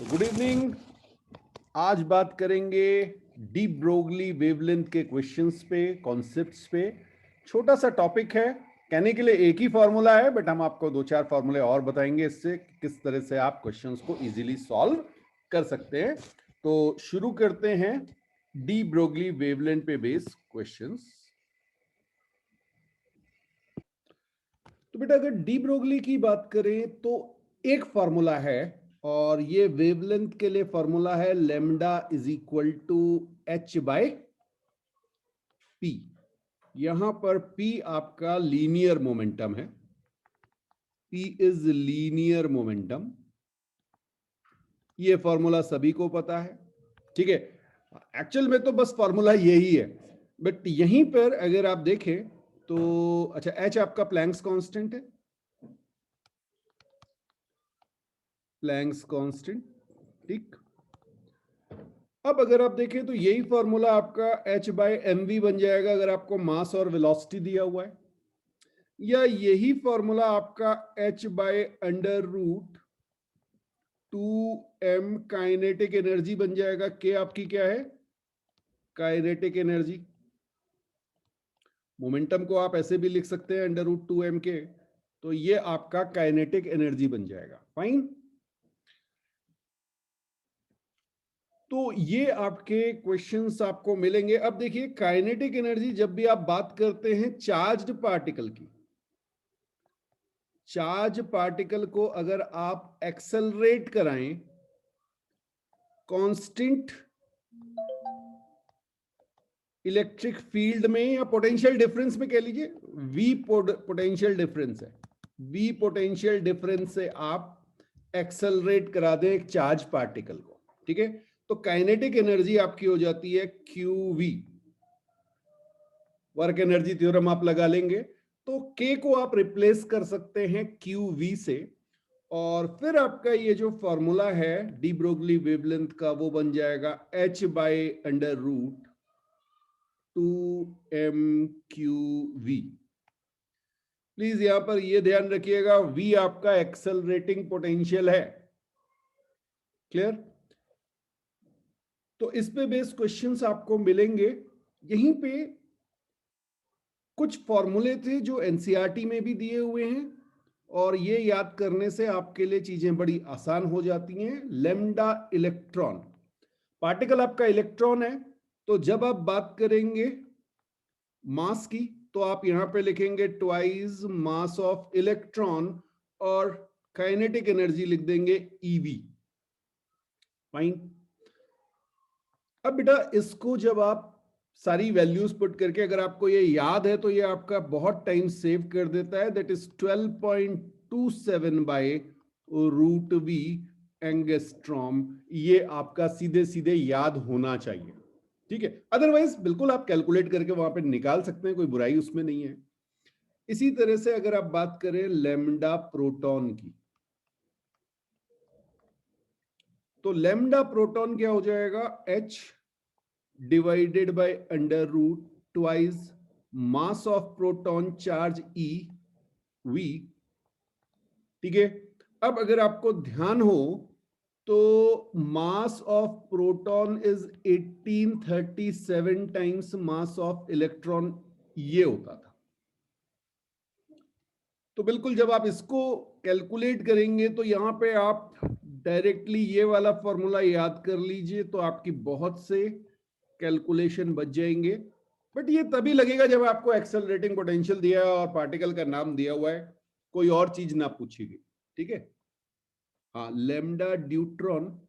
Good evening. आज बात करेंगे डी ब्रोगली वेवलेंथ के क्वेश्चंस पे, कॉन्सेप्ट्स पे। छोटा सा टॉपिक है, कहने के लिए एक ही फॉर्मूला है, बट हम आपको दो चार फॉर्मूले और बताएंगे इससे किस तरह से आप क्वेश्चंस को इजीली सॉल्व कर सकते हैं। तो शुरू करते हैं डी ब्रोगली वेवलेंथ पे बेस्ड क्वेश्चंस। तो बेटा अगर डी ब्रोगली की बात करें तो एक फॉर्मूला है, और ये वेवलेंथ के लिए फॉर्मूला है lambda is equal to H by P. यहां पर पी आपका लीनियर मोमेंटम है, पी इज लीनियर मोमेंटम। ये फॉर्मूला सभी को पता है, ठीक है। एक्चुअल में तो बस फॉर्मूला यही है, बट यहीं पर अगर आप देखें तो अच्छा, एच आपका प्लैंक्स कांस्टेंट है, प्लैंक्स कांस्टेंट, ठीक। अब अगर आप देखें तो यही फॉर्मूला आपका h बाय एम वी बन जाएगा अगर आपको मास और वेलोसिटी दिया हुआ है, या यही फॉर्मूला आपका h by under root 2m kinetic energy बन जाएगा। k आपकी क्या है? Kinetic energy. मोमेंटम को आप ऐसे भी लिख सकते हैं अंडर रूट 2m के, तो ये आपका काइनेटिक एनर्जी बन जाएगा। फाइन। तो ये आपके क्वेश्चंस आपको मिलेंगे। अब देखिए, काइनेटिक एनर्जी जब भी आप बात करते हैं चार्ज्ड पार्टिकल की, चार्ज पार्टिकल को अगर आप एक्सेलरेट कराएं कांस्टेंट इलेक्ट्रिक फील्ड में या पोटेंशियल डिफरेंस में, कह लीजिए v पोटेंशियल डिफरेंस है, v पोटेंशियल डिफरेंस से आप एक्सेलरेट करा दें एक चार्ज पार्टिकल को, ठीक है, तो काइनेटिक एनर्जी आपकी हो जाती है qv। वर्क एनर्जी थ्योरम आप लगा लेंगे तो k को आप रिप्लेस कर सकते हैं qv से, और फिर आपका ये जो फॉर्मूला है डी ब्रोगली वेवलेंथ का वो बन जाएगा h by under root 2m/qv। Please यहां पर ये ध्यान रखिएगा, v आपका एक्सेलरेटिंग पोटेंशियल है। क्लियर? तो इस पे बेस्ड क्वेश्चंस आपको मिलेंगे। यहीं पे कुछ फॉर्मूले थे जो एनसीईआरटी में भी दिए हुए हैं, और ये याद करने से आपके लिए चीजें बड़ी आसान हो जाती हैं। लेमडा इलेक्ट्रॉन, पार्टिकल आपका इलेक्ट्रॉन है, तो जब आप बात करेंगे मास की तो आप यहां पे लिखेंगे ट्वाइस मास ऑफ इलेक्ट्रॉन, और काइनेटिक एनर्जी लिख देंगे ईवी। फाइन। अब बेटा इसको जब आप सारी वैल्यूज पुट करके अगर आपको ये याद है तो ये आपका बहुत टाइम सेव कर देता है। That is 12.27 by root V angstrom. ये आपका सीधे सीधे याद होना चाहिए, ठीक है। अदरवाइज बिल्कुल आप कैलकुलेट करके वहां पे निकाल सकते हैं, कोई बुराई उसमें नहीं है। इसी तरह से अगर आप बात करें लेमडा प्रोटॉन की, तो लेमडा प्रोटॉन क्या हो जाएगा? h divided by under root twice mass of proton charge e v, ठीक है। अब अगर आपको ध्यान हो तो मास of proton is 1837 times mass of electron, ये होता था। तो बिल्कुल जब आप इसको कैलकुलेट करेंगे तो यहां पे आप डायरेक्टली ये वाला फॉर्मूला याद कर लीजिए, तो आपकी बहुत से कैलकुलेशन बच जाएंगे। बट ये तभी लगेगा जब आपको एक्सेलरेटिंग पोटेंशियल दिया है और पार्टिकल का नाम दिया हुआ है, कोई और चीज ना पूछी गई, ठीक है। हाँ, लेमडा ड्यूट्रॉन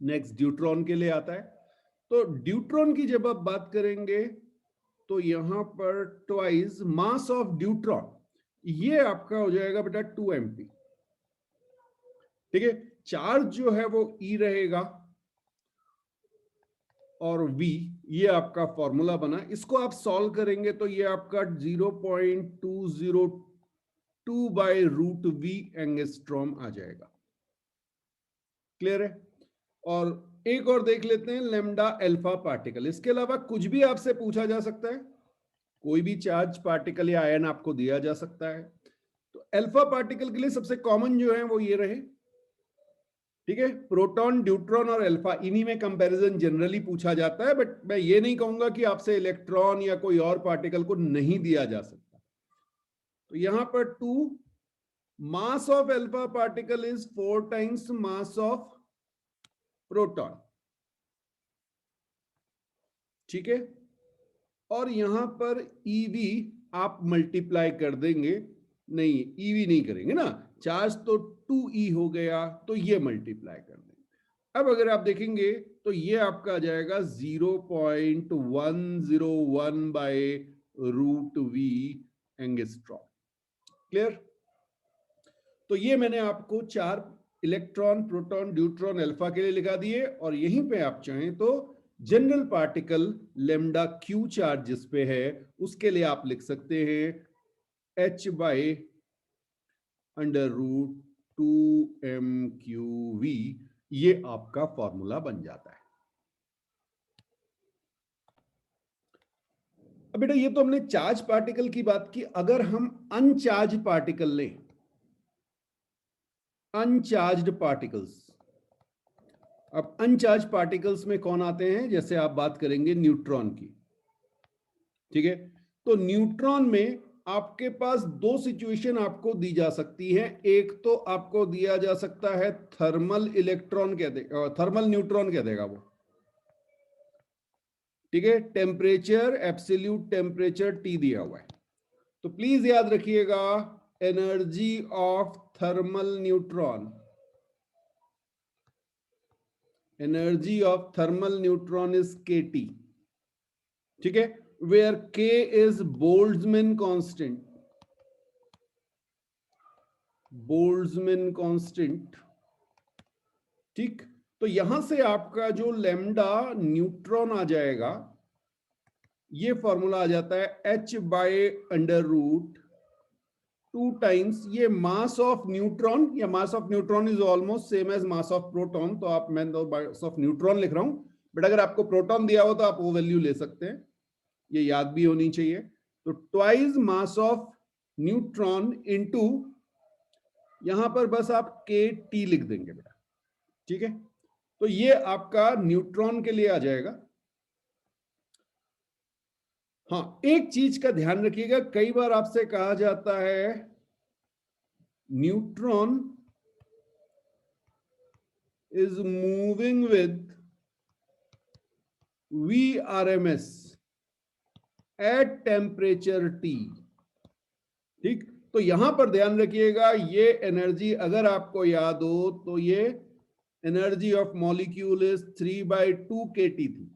नेक्स्ट ड्यूट्रॉन के लिए आता है। तो ड्यूट्रॉन की जब आप बात करेंगे तो यहां पर ट्वाइस मास ऑफ ड्यूट्रॉन, ये आपका हो जाएगा बेटा 2mp, ठीक है। चार्ज जो है वो E रहेगा और V, ये आपका फॉर्मूला बना। इसको आप सॉल्व करेंगे तो ये आपका 0.202 बाय रूट वी एंगस्ट्रॉम आ जाएगा। क्लियर है? और एक और देख लेते हैं लेमडा अल्फा पार्टिकल। इसके अलावा कुछ भी आपसे पूछा जा सकता है, कोई भी चार्ज पार्टिकल या आयन आपको दिया जा सकता है। तो अल्फा पार्टिकल के लिए सबसे कॉमन जो है वो ये रहे, ठीक है, प्रोटॉन, ड्यूट्रॉन और अल्फा, इन्हीं में कंपैरिजन जनरली पूछा जाता है, बट मैं ये नहीं कहूंगा कि आपसे इलेक्ट्रॉन या कोई और पार्टिकल को नहीं दिया जा सकता। तो यहां पर 2 mass of alpha particle is 4 times mass of proton. ठीक है, और यहां पर ईवी आप मल्टीप्लाई कर देंगे, नहीं ईवी नहीं करेंगे ना, चार्ज तो 2e हो गया, तो ये मल्टीप्लाई कर देंगे। अब अगर आप देखेंगे तो ये आपका आ जाएगा 0.101 by root V angstrom. Clear? तो ये मैंने आपको 4 इलेक्ट्रॉन, प्रोटॉन, ड्यूट्रॉन, अल्फा के लिए लिखा दिए, और यहीं पे आप चाहें तो general particle lambda Q charge जिस पे है उसके लिए आप लिख सकते हैं h by under root 2m/q_v। ये आपका फॉर्मूला बन जाता है। अब बेटा ये तो हमने चार्ज पार्टिकल की बात की, अगर हम अनचार्ज पार्टिकल लें, अनचार्ज्ड पार्टिकल्स, अब अनचार्ज पार्टिकल्स में कौन आते हैं, जैसे आप बात करेंगे न्यूट्रॉन की। ठीक है, तो न्यूट्रॉन में आपके पास 2 सिचुएशन आपको दी जा सकती है। एक तो आपको दिया जा सकता है थर्मल इलेक्ट्रॉन कह देगा, थर्मल न्यूट्रॉन कह देगा वो। ठीक है, टेम्परेचर, एब्सोल्यूट टेम्परेचर T दिया हुआ है। तो प्लीज याद रखिएगा, energy of thermal neutron, energy of thermal neutron is kT। ठीक है, where K is Boltzmann constant, Boltzmann constant. ठीक, तो यहां से आपका जो लैम्डा न्यूट्रॉन आ जाएगा, ये फॉर्मूला आ जाता है h by under root 2 times ये मास ऑफ न्यूट्रॉन, या mass of neutron is almost same as mass of proton, तो आप, मैं तो मास ऑफ न्यूट्रॉन लिख रहा हूं, बट अगर आपको प्रोटॉन दिया हो तो आप वो वैल्यू ले सकते हैं, ये याद भी होनी चाहिए। तो twice mass of neutron into, यहां पर बस आप के टी लिख देंगे बेटा। ठीक है, तो ये आपका न्यूट्रॉन के लिए आ जाएगा। हाँ, एक चीज का ध्यान रखिएगा, कई बार आपसे कहा जाता है neutron is moving with VRMS at temperature T। ठीक, तो यहां पर ध्यान रखिएगा, ये एनर्जी अगर आपको याद हो तो ये energy of molecule is 3/2 kT थी।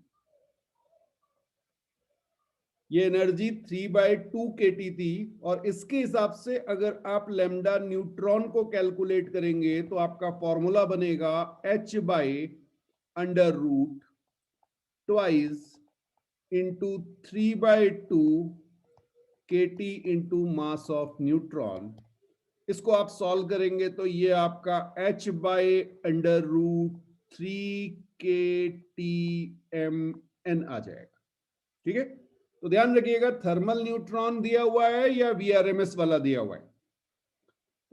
ये एनर्जी 3/2 kT थी, और इसके हिसाब से अगर आप लैम्डा न्यूट्रॉन को कैलकुलेट करेंगे तो आपका फॉर्मूला बनेगा h by under root twice into 3/2 kT into mass of neutron. इसको आप सॉल्व करेंगे तो ये आपका h by under root 3 kTmn आ जाएगा। ठीक है, तो ध्यान रखिएगा, थर्मल न्यूट्रॉन दिया हुआ है या वीआरएमएस वाला दिया हुआ है।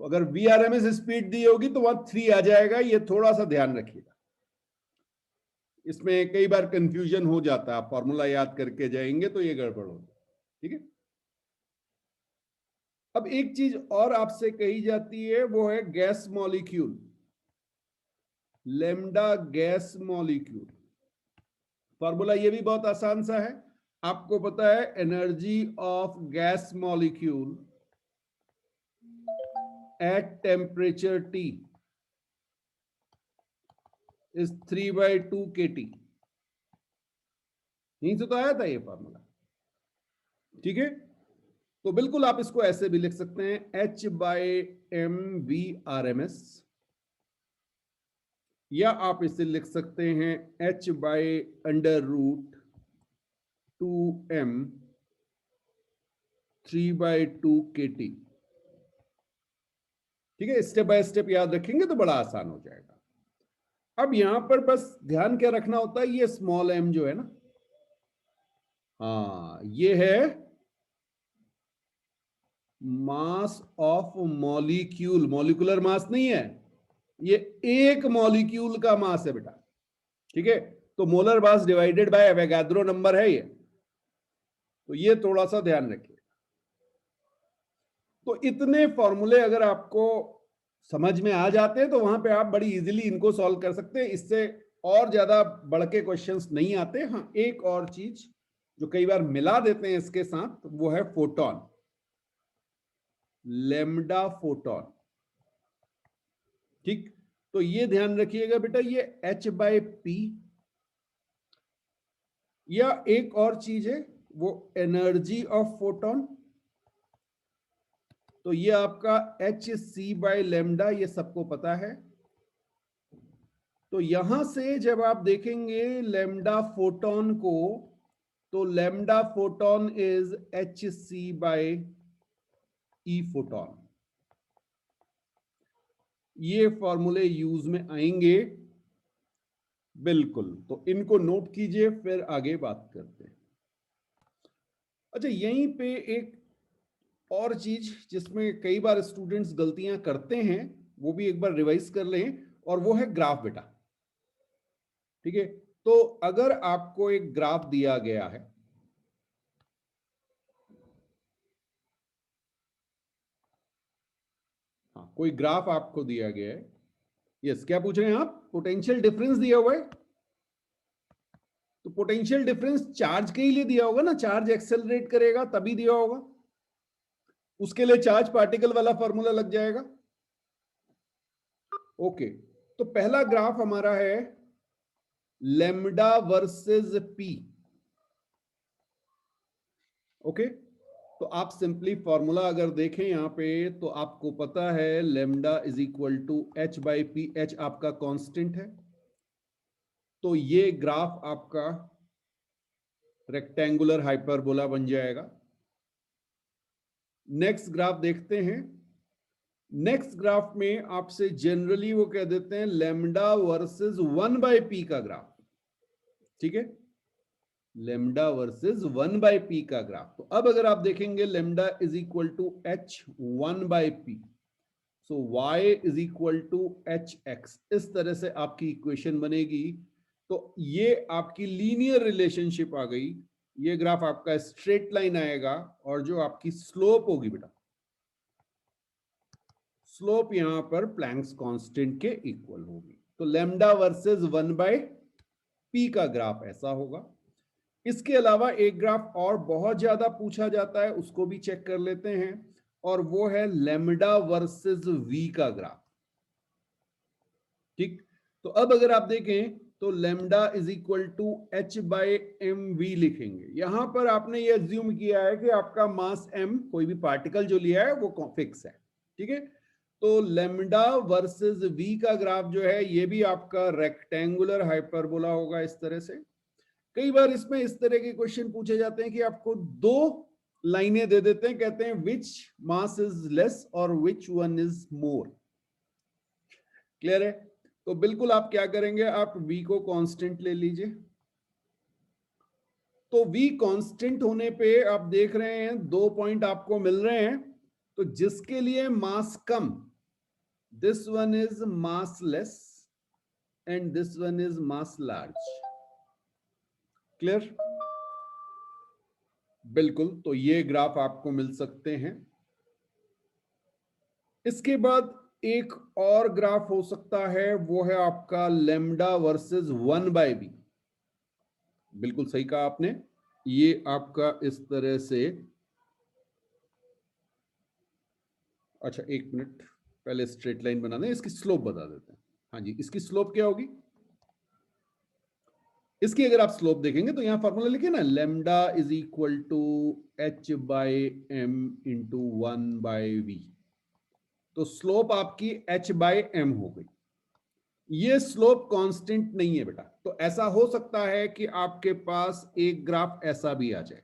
तो अगर वीआरएमएस स्पीड दी होगी तो वहां 3 आ जाएगा, ये थोड़ा सा ध्यान रखिएगा, इसमें कई बार कंफ्यूजन हो जाता है, आप फॉर्मूला याद करके जाएंगे तो ये गड़बड़ होगी। ठीक है, अब एक चीज और आपसे कही जाती है, वो है gas molecule, lambda gas molecule. Formula ये भी बहुत आसान सा है, आपको पता है energy of gas molecule at temperature T is 3/2 kT। यहीं से तो आया था ये फॉर्मूला। ठीक है, तो बिल्कुल आप इसको ऐसे भी लिख सकते हैं h by M V R M S, या आप इसे लिख सकते हैं h by under root 2m 3/2 kT। ठीक है, स्टेप बाय स्टेप याद रखेंगे तो बड़ा आसान हो जाएगा। अब यहां पर बस ध्यान क्या रखना होता है, ये स्मॉल m जो है ना, हाँ ये है mass of molecule, molecular mass नहीं है, ये एक मॉलिक्यूल का मास है बेटा, ठीक है। तो molar mass divided by Avogadro number है ये, तो ये थोड़ा सा ध्यान रखिए। तो इतने फॉर्मूले अगर आपको समझ में आ जाते हैं तो वहां पे आप बड़ी इजीली इनको सॉल्व कर सकते हैं, इससे और ज्यादा बढ़ के क्वेश्चंस नहीं आते। हाँ, एक और चीज जो कई बार मिला देते हैं इसके साथ वो है फोटोन, लेमडा फोटोन, ठीक। तो ये ध्यान रखिएगा बेटा, ये h/p, या एक और चीज है वो एनर्जी ऑफ फोटोन, तो ये आपका hc/λ, ये सबको पता है। तो यहां से जब आप देखेंगे लैम्डा फोटोन को, तो lambda photon is hc/e photon. ये फॉर्मूले यूज में आएंगे बिल्कुल, तो इनको नोट कीजिए, फिर आगे बात करते हैं। अच्छा, यहीं पे एक और चीज जिसमें कई बार स्टूडेंट्स गलतियां करते हैं, वो भी एक बार रिवाइज कर लें, और वो है ग्राफ बेटा, ठीक है। तो अगर आपको एक ग्राफ दिया गया है, हाँ, कोई ग्राफ आपको दिया गया है, यस, क्या पूछ रहे हैं आप? पोटेंशियल डिफरेंस दिया हुआ है, तो पोटेंशियल डिफरेंस चार्ज के ही लिए दिया होगा ना, चार्ज एक्सेलरेट करेगा तभी दिया होगा, उसके लिए चार्ज पार्टिकल वाला फॉर्मूला लग जाएगा। ओके, तो पहला ग्राफ हमारा है लैम्डा वर्सेस पी। ओके, तो आप सिंपली फॉर्मूला अगर देखें यहां पे, तो आपको पता है lambda is equal to h/p, h आपका कांस्टेंट है, तो ये ग्राफ आपका रेक्टेंगुलर हाइपरबोला बन जाएगा। नेक्स्ट ग्राफ देखते हैं। नेक्स्ट ग्राफ में आपसे जनरली वो कह देते हैं लैम्डा वर्सेस 1/p का ग्राफ, ठीक है, लेमडा वर्सेस 1/p का ग्राफ। तो अब अगर आप देखेंगे lambda is equal to h1/p, so y is equal to hx, इस तरह से आपकी इक्वेशन बनेगी। तो ये आपकी लीनियर रिलेशनशिप आ गई, ये ग्राफ आपका स्ट्रेट लाइन आएगा, और जो आपकी स्लोप होगी बेटा, स्लोप यहां पर प्लैंक्स कांस्टेंट के इक्वल होगी। तो लेमडा वर्सेस 1/p का ग्राफ ऐसा होगा। इसके अलावा एक ग्राफ और बहुत ज्यादा पूछा जाता है, उसको भी चेक कर लेते हैं, और वो है लेमडा वर्सेस v का ग्राफ, ठीक। तो अब अगर आप देखें तो lambda is equal to h/mv लिखेंगे। यहां पर आपने ये अज्यूम किया है कि आपका मास m, कोई भी पार्टिकल जो लिया है वो फिक्स है, ठीक है। तो लेमडा वर्सेस v का ग्राफ जो है, ये भी आपका रेक्टेंगुलर हाइपरबोला होगा इस तरह से। कई बार इसमें इस तरह के क्वेश्चन पूछे जाते हैं कि आपको दो लाइनें दे देते हैं, कहते हैं विच मास इज लेस और which one is more. Clear है? तो बिल्कुल आप क्या करेंगे, आप v को कांस्टेंट ले लीजिए। तो v कांस्टेंट होने पे आप देख रहे हैं दो पॉइंट आपको मिल रहे हैं, तो जिसके लिए मास कम, this one is mass less and this one is mass large. Clear? बिल्कुल, तो ये ग्राफ आपको मिल सकते हैं। इसके बाद एक और ग्राफ हो सकता है, वो है आपका लेमडा वर्सेस 1/b। बिल्कुल सही कहा आपने, ये आपका इस तरह से, अच्छा एक मिनट, पहले स्ट्रेट लाइन बना दें, इसकी स्लोप बता देते हैं। हाँ जी, इसकी स्लोप क्या होगी? इसकी अगर आप स्लोप देखेंगे तो यहां फॉर्मूला लिखे ना, lambda is equal to h/m into 1/v। तो स्लोप आपकी h/m हो गई। ये स्लोप कांस्टेंट नहीं है बेटा, तो ऐसा हो सकता है कि आपके पास एक ग्राफ ऐसा भी आ जाए।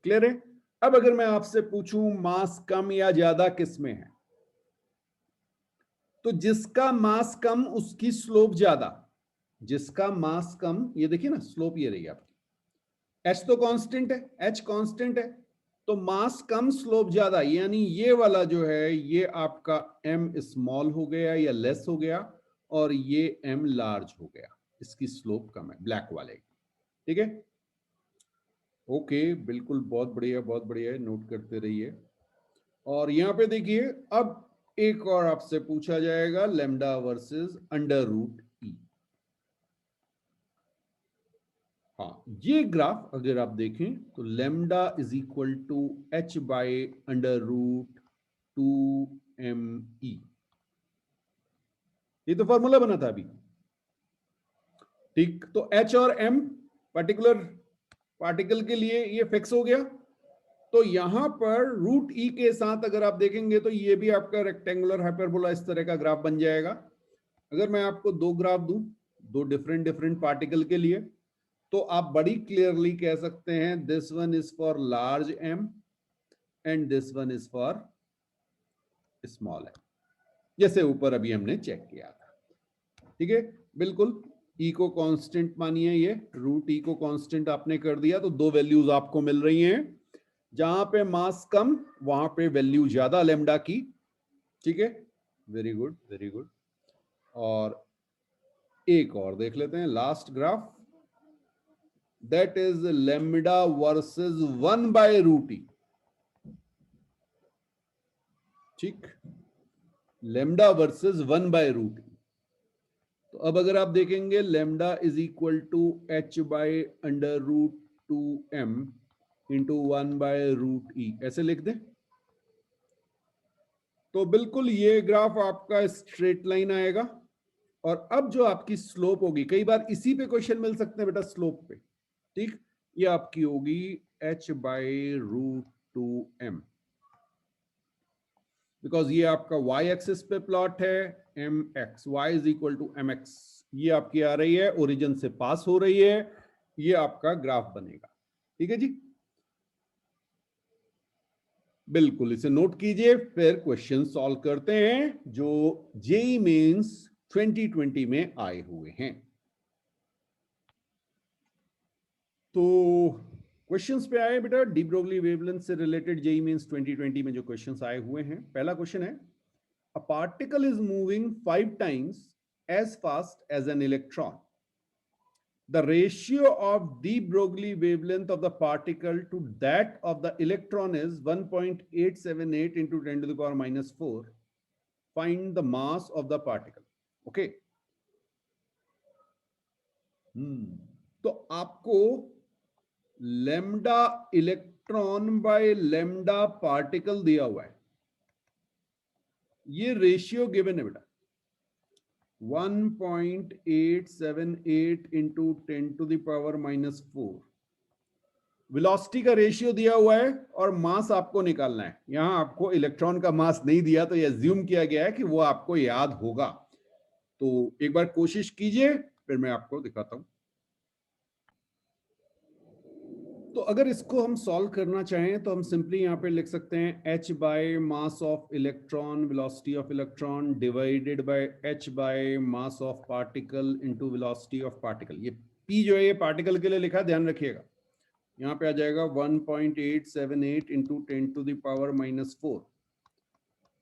क्लियर है? अब अगर मैं आपसे पूछूं मास कम या ज्यादा किस में है, तो जिसका मास कम उसकी स्लोप ज्यादा। जिसका मास कम, ये देखिए ना, स्लोप ये रही आपकी, एच तो कांस्टेंट है, एच कांस्टेंट है, तो मास कम स्लोप ज्यादा, यानी ये वाला जो है ये आपका m स्मॉल हो गया या लेस हो गया, और ये m लार्ज हो गया, इसकी स्लोप कम है ब्लैक वाले की। ठीक है, ओके, बिल्कुल, बहुत बढ़िया, बहुत बढ़िया है, नोट करते रहिए। और यहां पे देखिए, अब एक और आपसे पूछा जाएगा, lambda versus under root E. हाँ, ये ग्राफ अगर आप देखें तो lambda is equal to h by under root 2me, ये तो फॉर्मूला बना था अभी। ठीक, तो h और m पर्टिकुलर पार्टिकल के लिए ये फिक्स हो गया। तो यहां पर रूट ई के साथ अगर आप देखेंगे तो ये भी आपका रेक्टेंगुलर हाइपरबोला इस तरह का ग्राफ बन जाएगा। अगर मैं आपको दो ग्राफ दूं, दो डिफरेंट डिफरेंट पार्टिकल के लिए, तो आप बड़ी क्लियरली कह सकते हैं this one is for large M and this one is for small M, जैसे ऊपर अभी हमने चेक किया था। ठीक है, बिल्कुल, ई को कांस्टेंट मानिए, ये रूट ई को कांस्टेंट आपने कर दिया, तो दो वैल्यूज आपको मिल रही हैं। जहां पे मास कम वहां पे वैल्यू ज्यादा लेमडा की। ठीक है, वेरी गुड, वेरी गुड। और एक और देख लेते हैं, last graph, that is lambda versus 1 by root E. ठीक, lambda versus 1 by root E. तो अब अगर आप देखेंगे lambda is equal to h by under root 2m into 1 by root E, ऐसे लिख दें तो बिल्कुल ये ग्राफ आपका स्ट्रेट लाइन आएगा। और अब जो आपकी स्लोप होगी, कई बार इसी पे क्वेश्चन मिल सकते हैं बेटा, स्लोप पे। ठीक, ये आपकी होगी h by root 2m, because ये आपका y एक्सिस पे प्लॉट है, mx, y is equal to mx, ये आपकी आ रही है, ओरिजिन से पास हो रही है, ये आपका ग्राफ बनेगा। ठीक है जी, बिल्कुल, इसे नोट कीजिए, फिर क्वेश्चन सॉल्व करते हैं जो जेई मेंस 2020 में आए हुए हैं। तो क्वेश्चंस पे आए बेटा, डी ब्रोगली वेवलेंथ से रिलेटेड जेई मेंस 2020 में जो क्वेश्चंस आए हुए हैं। पहला क्वेश्चन है, a particle is moving 5 times as fast as an electron. The ratio of de Broglie wavelength of the particle to that of the electron is 1.878 into 10 to the power minus 4. Find the mass of the particle. Okay. तो आपको lambda electron by lambda particle दिया हुआ है, ये ratio given है बेटा, 1.878 into 10 to the power minus 4। Velocity का ratio दिया हुआ है और मास आपको निकालना है। यहां आपको इलेक्ट्रॉन का मास नहीं दिया, तो यह अज्यूम किया गया है कि वो आपको याद होगा। तो एक बार कोशिश कीजिए, फिर मैं आपको दिखाता हूं। तो अगर इसको हम सॉल्व करना चाहें तो हम सिंपली यहां पे लिख सकते हैं h bye mass of electron, velocity of electron, divided by h bye mass of particle into velocity of particle. ये p जो है ये पार्टिकल के लिए लिखा है, ध्यान रखिएगा। यहाँ पे आ जाएगा 1.878 into 10 to the power minus 4।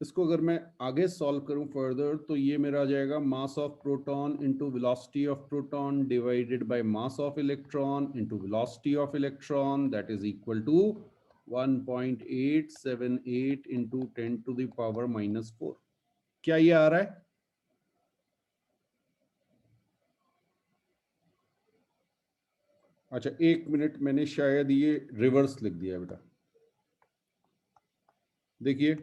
इसको अगर मैं आगे सॉल्व करूं फर्दर, तो ये मेरा आ जाएगा mass of proton into velocity of proton divided by mass of electron into velocity of electron, that is equal to 1.878 into 10 to the power minus 4। क्या ये आ रहा है? अच्छा, एक मिनट, मैंने शायद ये रिवर्स लिख दिया बेटा। देखिए,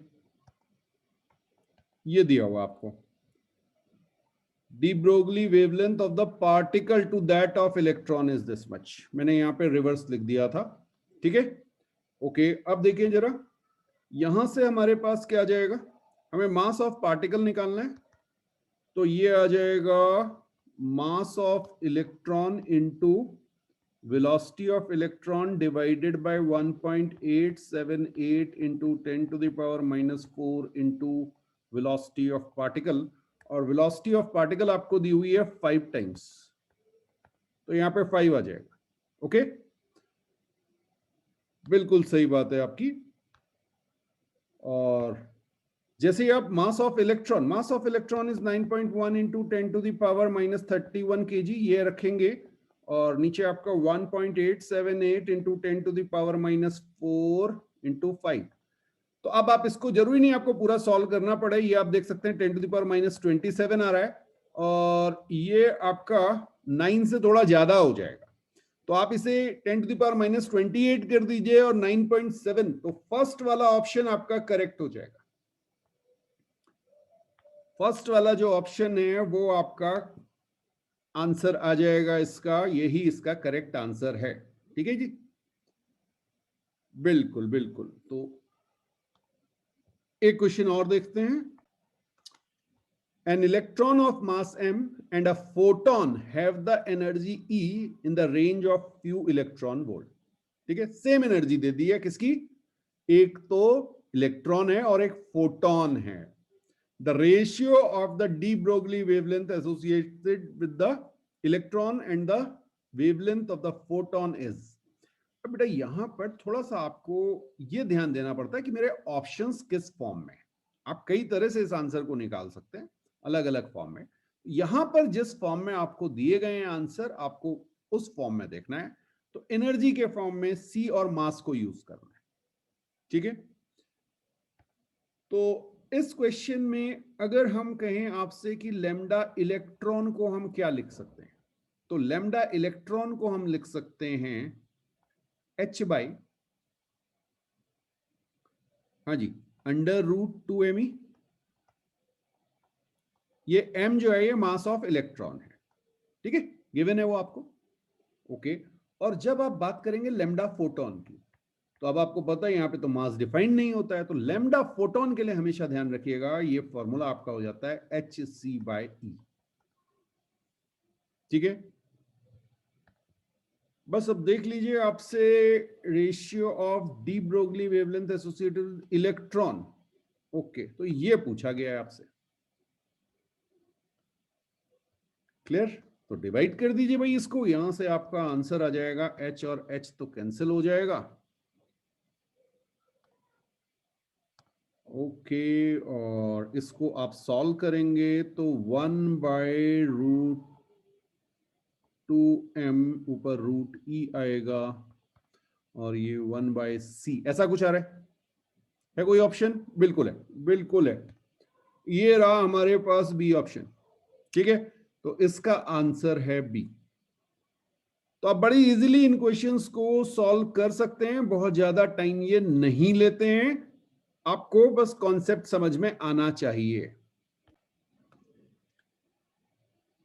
ये दिया हुआ आपको, de Broglie wavelength of the particle to that of electron is this much। मैंने यहां पे रिवर्स लिख दिया था। ठीक है, ओके। अब देखिए जरा, यहां से हमारे पास क्या आ जाएगा, हमें मास ऑफ पार्टिकल निकालना है। तो ये आ जाएगा mass of electron into velocity of electron divided by 1.878 into 10 to the power minus 4 into velocity of particle। और velocity of particle आपको दी हुई है 5 टाइम्स, तो यहां पे 5 आ जाएगा। ओके, बिल्कुल सही बात है आपकी। और जैसे आप मास of electron is 9.1 into 10⁻³ kg ये रखेंगे, और नीचे आपका 1.878 इंटू 10⁻⁻4 इंटू 5। तो अब आप इसको जरूरी नहीं आपको पूरा सॉल्व करना पड़े, ये आप देख सकते हैं 10⁻27 आ रहा है, और ये आपका 9 से थोड़ा ज्यादा हो जाएगा, तो आप इसे 10⁻28 कर दीजिए और 9.7, तो फर्स्ट वाला ऑप्शन आपका करेक्ट हो जाएगा। फर्स्ट वाला जो ऑप्शन है वो आपका आंसर आ जाएगा इसका, यही इसका करेक्ट आंसर है। ठीक है जी, बिल्कुल बिल्कुल। तो एक क्वेश्चन और देखते हैं। An electron of mass m and a photon have the energy E in the range of few electron volt। ठीक है, सेम एनर्जी दे दी है किसकी, एक तो इलेक्ट्रॉन है और एक फोटॉन है। The ratio of the de Broglie wavelength associated with the electron and the wavelength of the photon is। अब बेटा यहां पर थोड़ा सा आपको ये ध्यान देना पड़ता है कि मेरे ऑप्शंस किस फॉर्म में। आप कई तरह से इस आंसर को निकाल सकते हैं, अलग अलग फॉर्म में। यहां पर जिस फॉर्म में आपको दिए गए हैं आंसर, आपको उस फॉर्म में देखना है। तो एनर्जी के फॉर्म में सी और मास को यूज करना है। ठीक है, तो इस क्वेश्चन में अगर हम कहें आपसे कि लैम्डा इलेक्ट्रॉन को हम क्या लिख सकते हैं, तो लैम्डा इलेक्ट्रॉन को हम लिख सकते हैं h बाई, हाँ जी, √2me। ये m जो है ये मास ऑफ इलेक्ट्रॉन है। ठीक है, गिवन है वो आपको। ओके, और जब आप बात करेंगे लैम्डा फोटोन की, तो अब आपको पता है यहां पे तो मास डिफाइन नहीं होता है, तो लैम्डा फोटोन के लिए हमेशा ध्यान रखिएगा ये फॉर्मूला आपका हो जाता है hc/e। ठीक है, बस अब देख लीजिए आपसे ratio of de Broglie wavelength associated electron. Okay, तो ये पूछा गया है आपसे। क्लियर, तो डिवाइड कर दीजिए भाई इसको, यहां से आपका आंसर आ जाएगा h और h तो कैंसिल हो जाएगा। ओके, और इसको आप सॉल्व करेंगे तो 1/√2m ऊपर √e आएगा, और ये 1/c ऐसा कुछ आ रहा है कोई ऑप्शन? बिल्कुल है, बिल्कुल है, ये रहा हमारे पास बी ऑप्शन। ठीक है, तो इसका आंसर है बी। तो आप बड़ी इजीली इन क्वेश्चंस को सॉल्व कर सकते हैं, बहुत ज्यादा टाइम ये नहीं लेते हैं, आपको बस कॉन्सेप्ट समझ में आना चाहिए।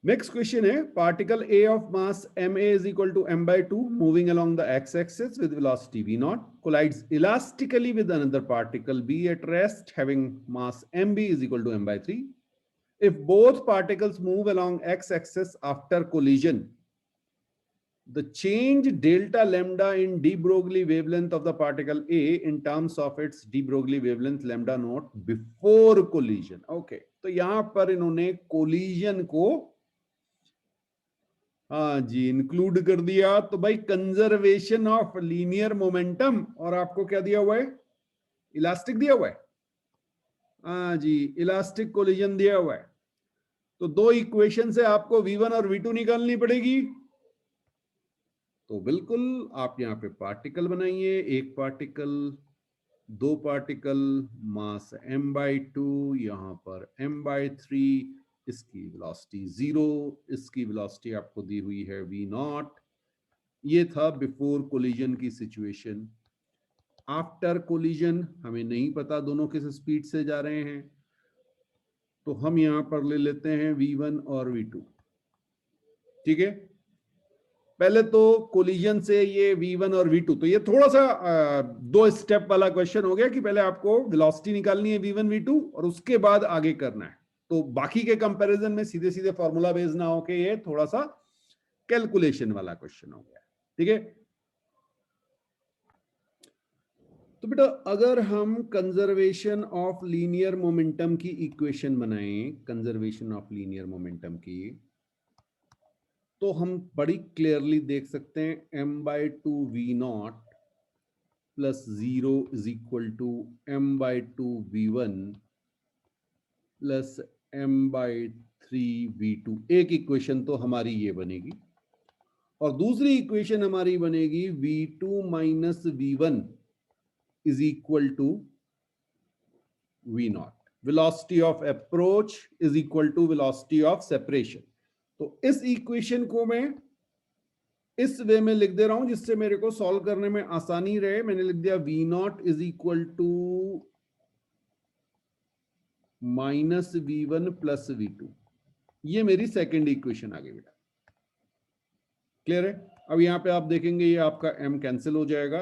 नेक्स्ट क्वेश्चन है, particle A of mass ma is equal to m/2 moving along the X axis with velocity v0 collides elastically with another particle b at rest having mass mb is equal to m/3 if both particles move along x axis after collision the change delta lambda in de Broglie wavelength of the particle A in terms of its de Broglie wavelength lambda naught before collision। okay, तो यहां पर इन्होंने collision को हाँ जी include कर दिया। तो भाई कंजर्वेशन ऑफ लीनियर मोमेंटम, और आपको क्या दिया हुआ है, इलास्टिक दिया हुआ है। हाँ जी, इलास्टिक कोलिजन दिया हुआ है। तो दो इक्वेशन से आपको v1 और v2 निकालनी पड़ेगी। तो बिल्कुल आप यहाँ पे पार्टिकल बनाइए, एक पार्टिकल, दो पार्टिकल, मास m/2, यहाँ पर m/3, इसकी वेलोसिटी 0, इसकी वेलोसिटी आपको दी हुई है v0। ये था बिफोर कोलिजन की सिचुएशन। आफ्टर कोलिजन हमें नहीं पता दोनों किस स्पीड से जा रहे हैं, तो हम यहां पर ले लेते हैं v1 और v2। ठीक है, पहले तो कोलिजन से ये v1 और v2, तो ये थोड़ा सा दो स्टेप वाला क्वेश्चन हो गया कि पहले आपको वेलोसिटी निकालनी है v1 v2 और उसके बाद आगे करना है। तो बाकी के कंपैरिजन में सीधे सीधे फॉर्मूला बेस ना होके ये थोड़ा सा कैलकुलेशन वाला क्वेश्चन हो गया। ठीक है, तो बेटा अगर हम कंजर्वेशन ऑफ लीनियर मोमेंटम की इक्वेशन बनाएं, कंजर्वेशन ऑफ लीनियर मोमेंटम की, तो हम बड़ी क्लियरली देख सकते हैं m/2 v0 plus 0 is equal to m/2v1 plus m/3v2। एक इक्वेशन तो हमारी ये बनेगी, और दूसरी इक्वेशन हमारी बनेगी v2 minus v1 is equal to v0। Velocity of approach is equal to velocity of separation. तो इस इक्वेशन को मैं इस वे में लिख दे रहा हूं जिससे मेरे को सॉल्व करने में आसानी रहे। मैंने लिख दिया v0 is equal to minus v1 plus v2। ये मेरी सेकेंड इक्वेशन आ गई बेटा। क्लियर है? अब यहां पे आप देखेंगे ये आपका m कैंसिल हो जाएगा।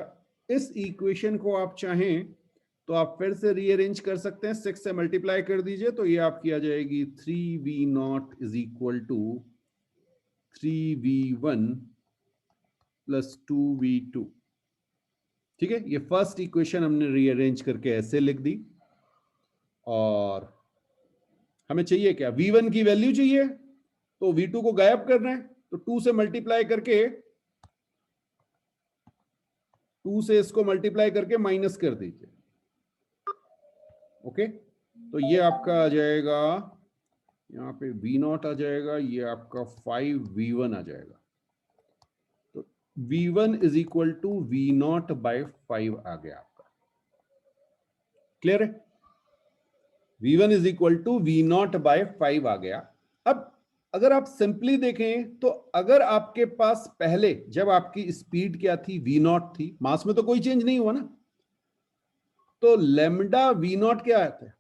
इस इक्वेशन को आप चाहें तो आप फिर से रीअरेंज कर सकते हैं, 6 से मल्टीप्लाई कर दीजिए तो ये आपकी आ जाएगी 3v0 is equal to 3v1 plus 2v2। ठीक है, ये फर्स्ट इक्वेशन हमने रीअरेंज करके ऐसे लिख दी। और हमें चाहिए क्या? v1 की वैल्यू चाहिए, तो v2 को गायब करना है, तो 2 से मल्टीप्लाई करके, 2 से इसको मल्टीप्लाई करके माइनस कर दीजिए। ओके, तो ये आपका आ जाएगा, यहाँ पे v0 आ जाएगा, ये आपका 5v1 आ जाएगा। तो v1 is equal to v0/5 आ गया आपका। क्लियर है? v1 is equal to v0/5 आ गया। अब अगर आप सिंपली देखें तो अगर आपके पास पहले जब आपकी स्पीड क्या थी, v0 थी, मास में तो कोई चेंज नहीं हुआ ना, तो लेमडा v0 क्या आता है?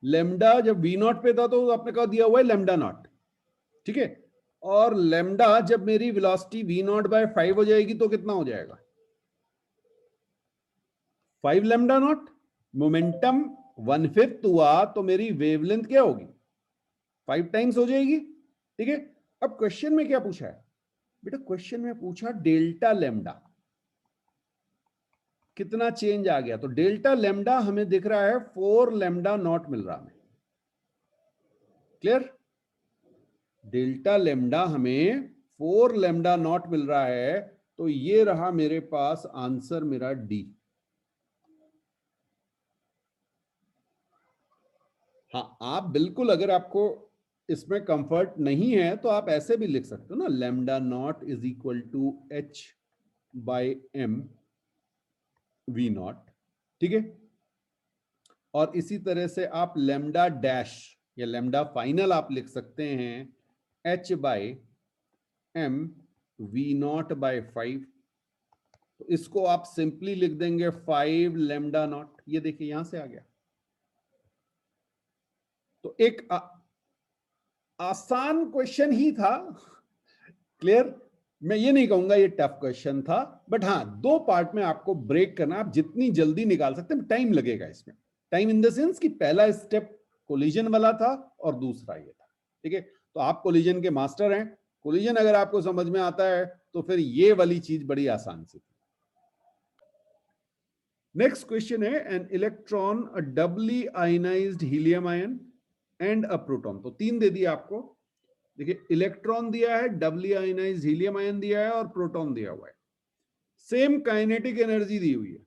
लेमडा जब v0 पे था तो आपने कहा दिया हुआ है लेमडा नॉट। ठीक है, और लेमडा जब मेरी वेलोसिटी v0/5 हो जाएगी तो कितना हो जाएगा? 5 लेमडा नॉट। मोमेंटम 1/5 हुआ तो मेरी वेवलेंथ क्या होगी? 5 टाइम्स हो जाएगी। ठीक है, अब क्वेश्चन में क्या पूछा है बेटा? क्वेश्चन में पूछा डेल्टा लेमडा कितना चेंज आ गया। तो डेल्टा लेमडा हमें दिख रहा है 4 लेमडा नॉट मिल रहा है। क्लियर? डेल्टा लेमडा हमें 4 लेमडा नॉट मिल रहा है, तो ये रहा मेरे पास आंसर मेरा डी। हाँ, आप बिल्कुल अगर आपको इसमें कंफर्ट नहीं है तो आप ऐसे भी लिख सकते हो ना, lambda naught is equal to h/m v0। ठीक है, और इसी तरह से आप लेमडा डैश या लेमडा फाइनल आप लिख सकते हैं h/m v0/5। तो इसको आप सिंपली लिख देंगे 5 लेमडा नॉट। ये देखिए यहां से आ गया। तो एक आसान क्वेश्चन ही था। क्लियर? मैं ये नहीं कहूंगा ये टफ क्वेश्चन था, बट हाँ, 2 पार्ट में आपको ब्रेक करना। आप जितनी जल्दी निकाल सकते हैं, टाइम लगेगा इसमें। टाइम इन द सेंस कि पहला स्टेप कोलिजन वाला था और दूसरा ये था। ठीक है, तो आप कोलिजन के मास्टर हैं। कोलिजन अगर आपको समझ में आता है तो फिर ये वाली चीज बड़ी आसान सी। नेक्स्ट क्वेश्चन है, an electron, a doubly ionized helium ion and a proton. तो 3 दे दिया आपको। देखिए, इलेक्ट्रॉन दिया है, डबली आयनाइज्ड हीलियम आयन दिया है और प्रोटॉन दिया हुआ है। सेम काइनेटिक एनर्जी दी हुई है।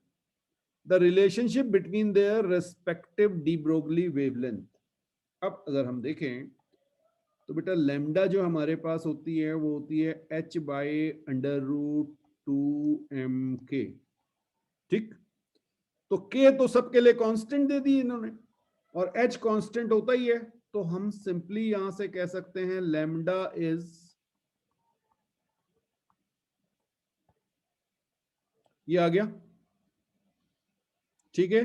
The relationship between their respective D Broglie wavelength. अब अगर हम देखें तो बेटा लेमडा जो हमारे पास होती है वो होती है h/√2m k। ठीक, तो k तो सबके लिए कांस्टेंट दे दी इन्होंने, और h कांस्टेंट होता ही है। तो हम सिंपली यहां से कह सकते हैं लेमडा इज, ये आ गया। ठीक है,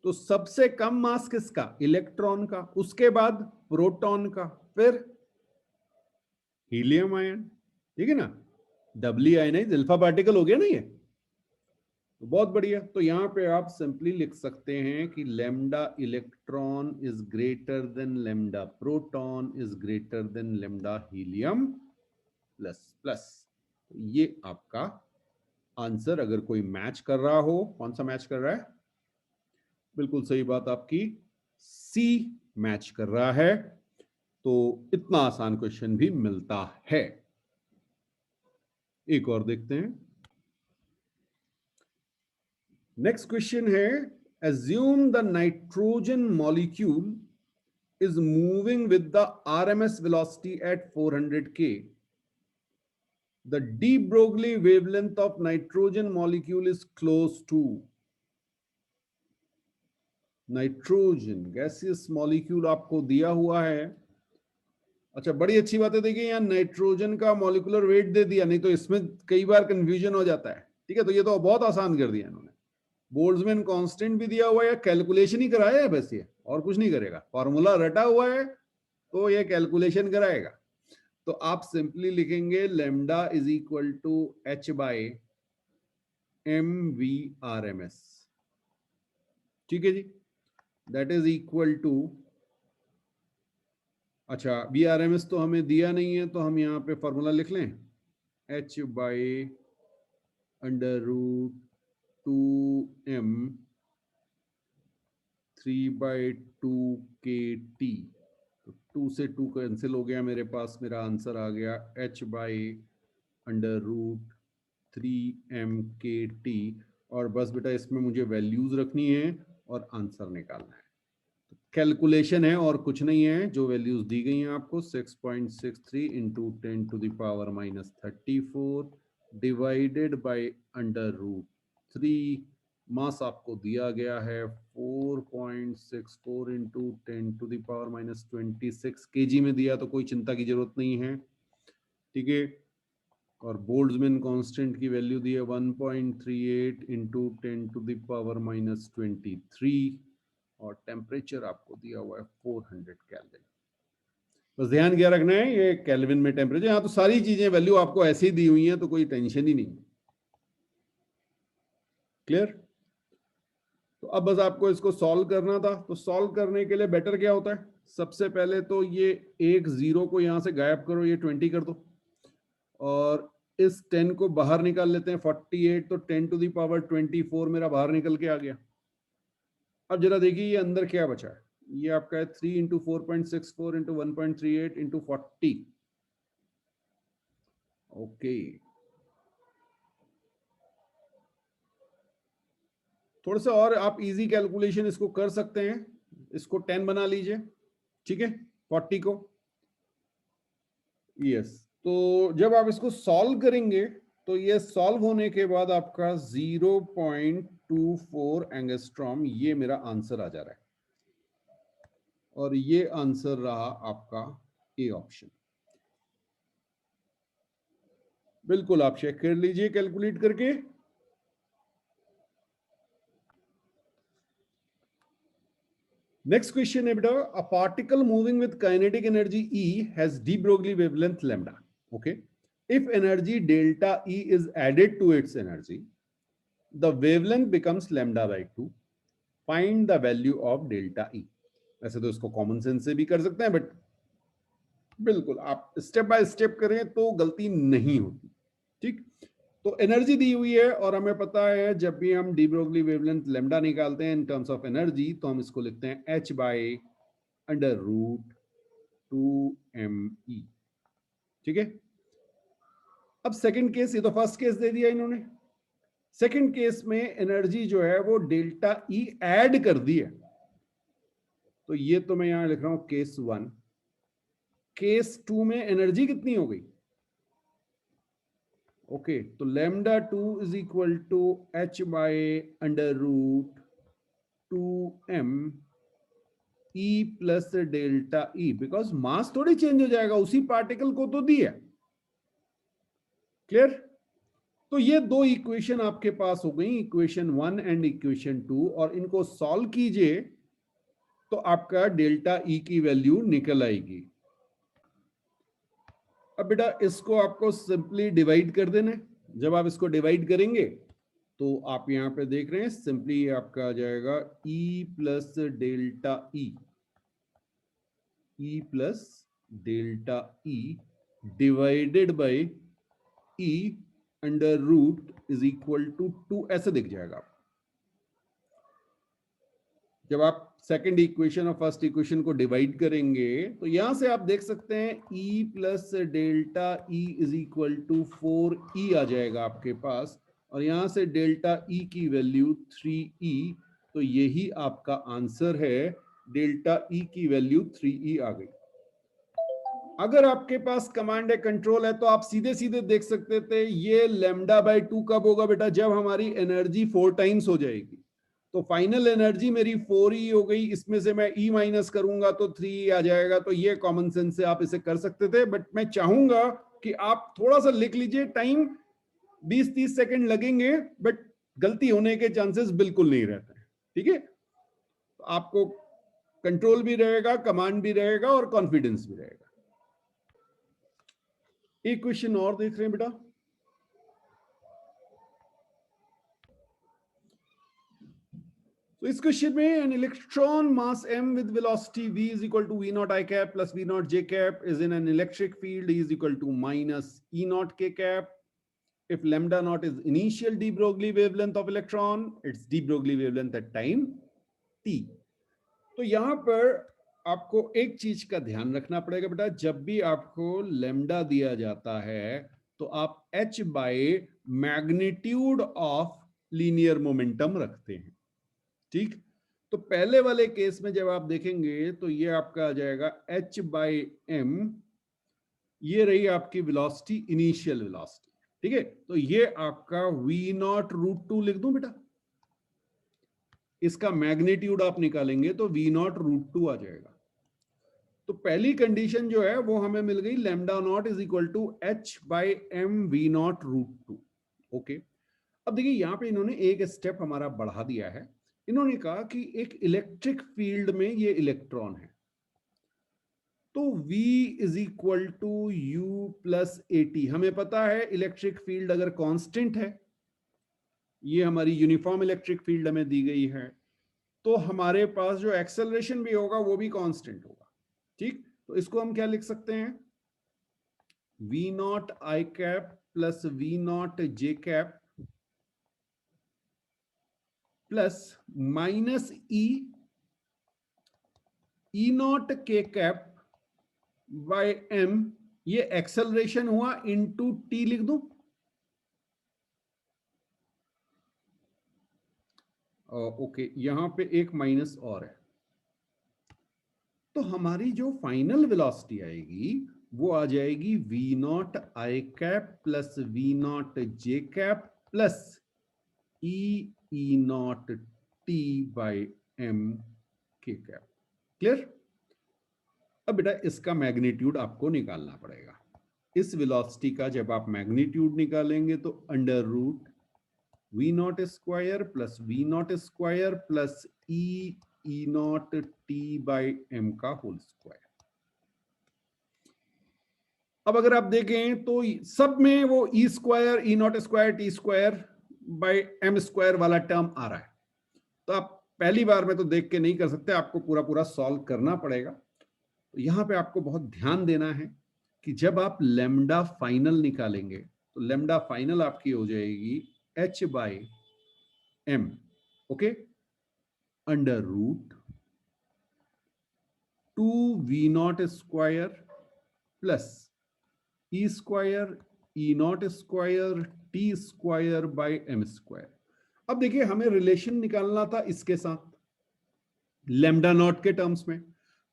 तो सबसे कम मास किसका? इलेक्ट्रॉन का, उसके बाद प्रोटॉन का, फिर हीलियम आयन। ठीक है ना, डबली आयनाइज अल्फा पार्टिकल हो गया ना ये, तो बहुत बढ़िया। तो यहां पे आप सिंपली लिख सकते हैं कि lambda electron is greater than lambda proton is greater than lambda helium plus plus. तो ये आपका आंसर, अगर कोई मैच कर रहा हो, कौन सा मैच कर रहा है? बिल्कुल सही बात आपकी, सी मैच कर रहा है। तो इतना आसान क्वेश्चन भी मिलता है। एक और देखते हैं। नेक्स्ट क्वेश्चन है, assume the nitrogen molecule is moving with the RMS velocity at 400 k. The de Broglie wavelength of nitrogen molecule is close to. Nitrogen gaseous molecule आपको दिया हुआ है। अच्छा, बड़ी अच्छी बात है, देखिए यहाँ नाइट्रोजन का मॉलिक्यूलर वेट दे दिया, नहीं तो इसमें कई बार कंफ्यूजन हो जाता है। ठीक है, तो ये तो बहुत आसान कर दिया इन्होंने। बोल्ट्जमैन कांस्टेंट भी दिया हुआ है, कैलकुलेशन ही कराया है बस, ये और कुछ नहीं करेगा। फॉर्मूला रटा हुआ है तो ये कैलकुलेशन कराएगा। तो आप सिंपली लिखेंगे lambda is equal to H by M V R M S. ठीक है जी, दैट इज इक्वल टू, अच्छा वी आर एम एस तो हमें दिया नहीं है, तो हम यहाँ पे फॉर्मूला लिख लें, H by under root 2m 3/2 kT। तो 2 से 2 कैंसिल हो गया, मेरे पास मेरा आंसर आ गया h by under root 3m kT। और बस बेटा इसमें मुझे वैल्यूज रखनी है और आंसर निकालना है। तो कैलकुलेशन है और कुछ नहीं है, जो वैल्यूज दी गई हैं आपको 6.63 into 10 to the power -34 divided by under root 3। Mass आपको दिया गया है 4.64 into 10 to the power -26 KG में दिया, तो कोई चिंता की जरूरत नहीं है। ठीक है, और बोल्ट्जमैन कांस्टेंट की वैल्यू दी है 1.38 इंटू 10 टू द पावर -23 और टेम्परेचर आपको दिया हुआ है 400 केल्विन। बस ध्यान क्या रखना है, ये केल्विन में टेम्परेचर। यहाँ तो सारी चीजें वैल्यू आपको ऐसे ही दी हुई हैं, तो कोई टेंशन ही नहीं। क्लियर? तो अब बस आपको इसको सॉल्व करना था। तो सॉल्व करने के लिए बेटर क्या होता है, सबसे पहले तो ये एक जीरो को यहां से गायब करो, ये 20 कर दो, और इस 10 को बाहर निकाल लेते हैं 48, तो 10 टू द पावर 24 मेरा बाहर निकल के आ गया। अब जरा देखिए ये अंदर क्या बचा है, ये आपका है 3 इंटू 4.64 इंटू 1.38 इंटू 40। ओके, थोड़ा सा और आप इजी कैलकुलेशन इसको कर सकते हैं, इसको 10 बना लीजिए। ठीक है, 40 को, यस। तो जब आप इसको सॉल्व करेंगे तो ये सॉल्व होने के बाद आपका 0.24 एंगस्ट्रॉम ये मेरा आंसर आ जा रहा है, और ये आंसर रहा आपका ए ऑप्शन। बिल्कुल, आप चेक कर लीजिए कैलकुलेट करके। नेक्स्ट क्वेश्चन है बेटा, a particle moving with kinetic energy E has de Broglie wavelength lambda. Okay, if energy delta E is added to its energy, the wavelength becomes lambda by 2. Find the value of delta E. वैसे तो इसको common sense से भी कर सकते हैं, but बिल्कुल आप स्टेप बाय स्टेप करें तो गलती नहीं होती। ठीक, तो एनर्जी दी हुई है और हमें पता है जब भी हम डी ब्रोगली वेवलेंथ लैम्डा निकालते हैं इन टर्म्स ऑफ एनर्जी, तो हम इसको लिखते हैं h by under root 2me। ठीक है, अब सेकंड केस, ये तो फर्स्ट केस दे दिया इन्होंने। सेकंड केस में एनर्जी जो है वो डेल्टा ई ऐड कर दी है, तो ये तो मैं यहां लिख रहा हूं केस 1। केस 2 में एनर्जी कितनी हो गई, ओके, तो lambda 2 is equal to h by under root 2m e plus delta E, because mass थोड़ी चेंज हो जाएगा, उसी पार्टिकल को तो दिया। क्लियर? तो ये दो इक्वेशन आपके पास हो गई, इक्वेशन 1 एंड इक्वेशन 2, और इनको सॉल्व कीजिए तो आपका डेल्टा ई की वैल्यू निकल आएगी। अब बेटा इसको आपको सिंपली डिवाइड कर देना है। जब आप इसको डिवाइड करेंगे तो आप यहां पे देख रहे हैं सिंपली आपका आ जाएगा E plus delta E plus delta E divided by E under root is equal to 2, ऐसे दिख जाएगा। जब आप सेकंड इक्वेशन और फर्स्ट इक्वेशन को डिवाइड करेंगे तो यहां से आप देख सकते हैं E plus delta E is equal to 4E आ जाएगा आपके पास, और यहां से डेल्टा ई की वैल्यू 3e, तो यही आपका आंसर है। डेल्टा ई की वैल्यू 3e आ गई। अगर आपके पास कमांड एंड कंट्रोल है तो आप सीधे सीधे देख सकते थे ये लैम्डा बाय 2 कब होगा बेटा, जब हमारी एनर्जी 4 टाइम्स हो जाएगी। तो फाइनल एनर्जी मेरी 4e हो गई, इसमें से मैं e माइनस करूंगा तो 3e आ जाएगा। तो ये कॉमन सेंस से आप इसे कर सकते थे, बट मैं चाहूंगा कि आप थोड़ा सा लिख लीजिए। टाइम 20-30 सेकंड लगेंगे, बट गलती होने के चांसेस बिल्कुल नहीं रहते हैं। ठीक है, तो आपको कंट्रोल भी रहेगा, कमांड भी रहेगा और कॉन्फिडेंस भी रहेगा। एक क्वेश्चन और देख रहे हैं बेटा। तो इस क्वेश्चन में an electron mass m with velocity v is equal to v naught I cap plus v naught j cap is in an electric field E is equal to minus E naught k cap. If lambda naught is initial de Broglie wavelength of electron, its de Broglie wavelength at time t. तो यहां पर आपको एक चीज का ध्यान रखना पड़ेगा बेटा, जब भी आपको लैम्डा दिया जाता है तो आप h by magnitude of linear momentum रखते हैं। ठीक, तो पहले वाले केस में जब आप देखेंगे तो ये आपका आ जाएगा h बाय m, ये रही आपकी वेलोसिटी, इनिशियल वेलोसिटी। ठीक है, तो ये आपका v नॉट रूट 2 लिख दूं बेटा, इसका मैग्नीट्यूड आप निकालेंगे तो v नॉट रूट 2 आ जाएगा। तो पहली कंडीशन जो है वो हमें मिल गई, lambda naught is equal to h by m v naught root 2। Okay, अब देखिए यहां पे इन्होंने एक स्टेप हमारा बढ़ा दिया है। इन्होंने कहा कि एक इलेक्ट्रिक फील्ड में ये इलेक्ट्रॉन है, तो V is equal to U plus AT। हमें पता है इलेक्ट्रिक फील्ड अगर कांस्टेंट है, ये हमारी यूनिफॉर्म इलेक्ट्रिक फील्ड हमें दी गई है, तो हमारे पास जो एक्सेलरेशन भी होगा वो भी कांस्टेंट होगा। ठीक, तो इसको हम क्या लिख सकते हैं, V naught I cap plus V naught J cap plus minus E not के कैप बाय m, ये एक्सेलरेशन हुआ इनटू t लिख दो। ओके, यहां पे एक माइनस और है, तो हमारी जो फाइनल वेलोसिटी आएगी वो आ जाएगी v naught I cap plus v naught J cap plus E not t by m K cap. Clear? अब बेटा इसका मैग्नीट्यूड आपको निकालना पड़ेगा। इस वेलोसिटी का जब आप मैग्नीट्यूड निकालेंगे तो under root v nought square plus v nought square plus E not t by m का होल स्क्वायर। अब अगर आप देखें तो सब में वो E square, E not square, T square by m square वाला टर्म आ रहा है। तो आप पहली बार में तो देख के नहीं कर सकते, आपको पूरा पूरा सॉल्व करना पड़ेगा। तो यहां पे आपको बहुत ध्यान देना है कि जब आप लैम्डा फाइनल निकालेंगे तो लैम्डा फाइनल आपकी हो जाएगी h by m, okay, under root 2v naught square plus E square E not square T square by m square. अब देखिए हमें रिलेशन निकालना था इसके साथ लैम्डा नॉट के टर्म्स में,